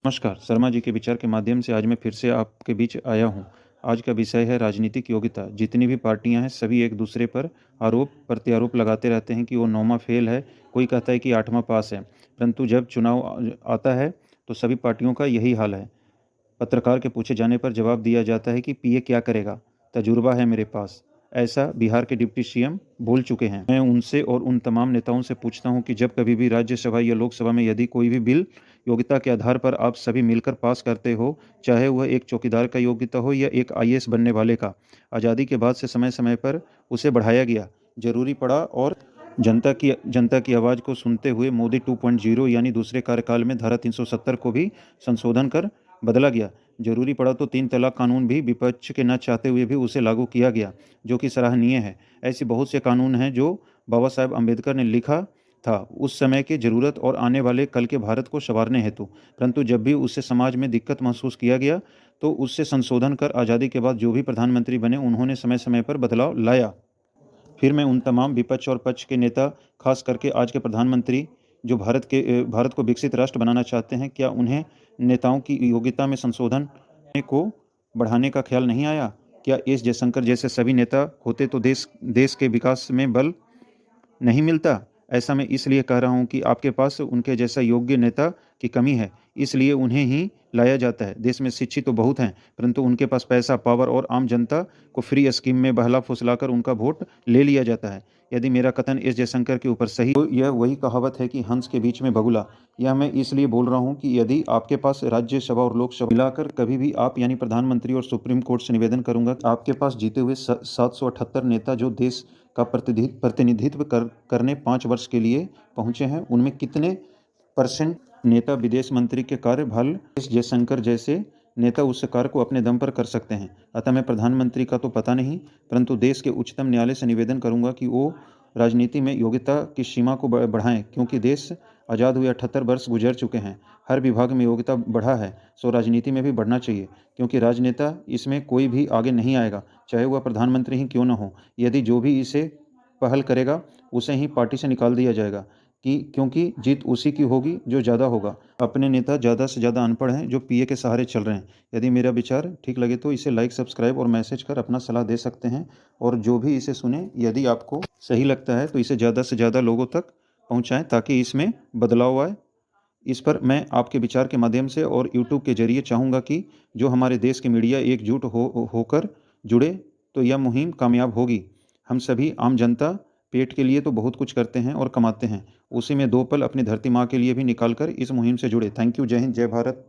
नमस्कार, शर्मा जी के विचार के माध्यम से आज मैं फिर से आपके बीच आया हूँ। आज का विषय है राजनीतिक योग्यता। जितनी भी पार्टियाँ हैं, सभी एक दूसरे पर आरोप-प्रत्यारोप लगाते रहते हैं कि वो 9वाँ फेल है, कोई कहता है कि 8वाँ पास है। परंतु जब चुनाव आता है, तो सभी पार्टियों का यही हाल है। पत्रकार के पूछे जाने पर जवाब दिया जाता है कि पीए क्या करेगा? तजुर्बा है मेरे पास। ऐसा बिहार के डिप्टी सीएम बोल चुके हैं। मैं उनसे और उन तमाम नेताओं से पूछता हूं कि जब कभी भी राज्यसभा या लोकसभा में यदि कोई भी बिल योग्यता के आधार पर आप सभी मिलकर पास करते हो, चाहे वह एक चौकीदार का योग्यता हो या एक आईएएस बनने वाले का, आज़ादी के बाद से समय-समय पर उसे बढ़ाया गया। ज़रूरी पड़ा और जनता की आवाज़ को सुनते हुए मोदी 2.0 यानी दूसरे कार्यकाल में धारा 370 को भी संशोधन कर बदला गया। ज़रूरी पड़ा तो 3 तलाक कानून भी विपक्ष के न चाहते हुए भी उसे लागू किया गया, जो कि सराहनीय है। ऐसे बहुत से कानून हैं जो बाबा साहेब अम्बेडकर ने लिखा था, उस समय की ज़रूरत और आने वाले कल के भारत को सँवारने हेतु। परंतु जब भी उससे समाज में दिक्कत महसूस किया गया, तो उससे संशोधन कर आज़ादी के बाद जो भी प्रधानमंत्री बने, उन्होंने समय-समय पर बदलाव लाया। फिर मैं उन तमाम विपक्ष और पक्ष के नेता, खास करके आज के प्रधानमंत्री, जो भारत को विकसित राष्ट्र बनाना चाहते हैं, क्या उन्हें नेताओं की योग्यता में संशोधन को बढ़ाने का ख्याल नहीं आया? क्या एस जयशंकर जैसे सभी नेता होते तो देश देश के विकास में बल नहीं मिलता? ऐसा मैं इसलिए कह रहा हूँ कि आपके पास उनके जैसा योग्य नेता की कमी है, इसलिए उन्हें ही लाया जाता है। देश में शिक्षित तो बहुत हैं, परंतु उनके पास पैसा, पावर और आम जनता को फ्री स्कीम में बहला-फुसलाकर उनका वोट ले लिया जाता है। यदि मेरा कथन एस जयशंकर के ऊपर सही तो यह वही कहावत है कि हंस के बीच में बगुला। यह मैं इसलिए बोल रहा हूँ कि यदि आपके पास राज्यसभा और लोकसभा मिलाकर कभी भी आप यानी प्रधानमंत्री और सुप्रीम कोर्ट से निवेदन करूँगा कि आपके पास जीते हुए 778 नेता जो देश का प्रतिनिधित्व करने 5 वर्ष के लिए पहुंचे हैं, उनमें कितने परसेंट नेता विदेश मंत्री के कार्यभार एस जयशंकर जैसे नेता उस कार्य को अपने दम पर कर सकते हैं। अतः मैं प्रधानमंत्री का तो पता नहीं, परंतु देश के उच्चतम न्यायालय से निवेदन करूंगा कि वो राजनीति में योग्यता की सीमा को बढ़ाएं, क्योंकि देश आज़ाद हुए 78 वर्ष गुजर चुके हैं। हर विभाग में योग्यता बढ़ा है, सो राजनीति में भी बढ़ना चाहिए, क्योंकि राजनेता इसमें कोई भी आगे नहीं आएगा, चाहे वह प्रधानमंत्री ही क्यों न हो। यदि जो भी इसे पहल करेगा, उसे ही पार्टी से निकाल दिया जाएगा, क्योंकि जीत उसी की होगी जो ज़्यादा होगा। अपने नेता ज़्यादा से ज़्यादा अनपढ़ हैं, जो पीए के सहारे चल रहे हैं। यदि मेरा विचार ठीक लगे तो इसे लाइक, सब्सक्राइब और मैसेज कर अपना सलाह दे सकते हैं, और जो भी इसे सुने, यदि आपको सही लगता है तो इसे ज़्यादा से ज़्यादा लोगों तक पहुँचाएँ, ताकि इसमें बदलाव आए। इस पर मैं आपके विचार के माध्यम से और यूट्यूब के ज़रिए चाहूँगा कि जो हमारे देश के मीडिया एकजुट होकर जुड़े, तो यह मुहिम कामयाब होगी। हम सभी आम जनता पेट के लिए तो बहुत कुछ करते हैं और कमाते हैं, उसी में 2 पल अपनी धरती माँ के लिए भी निकाल कर इस मुहिम से जुड़े। Thank you. जय हिंद, जय भारत।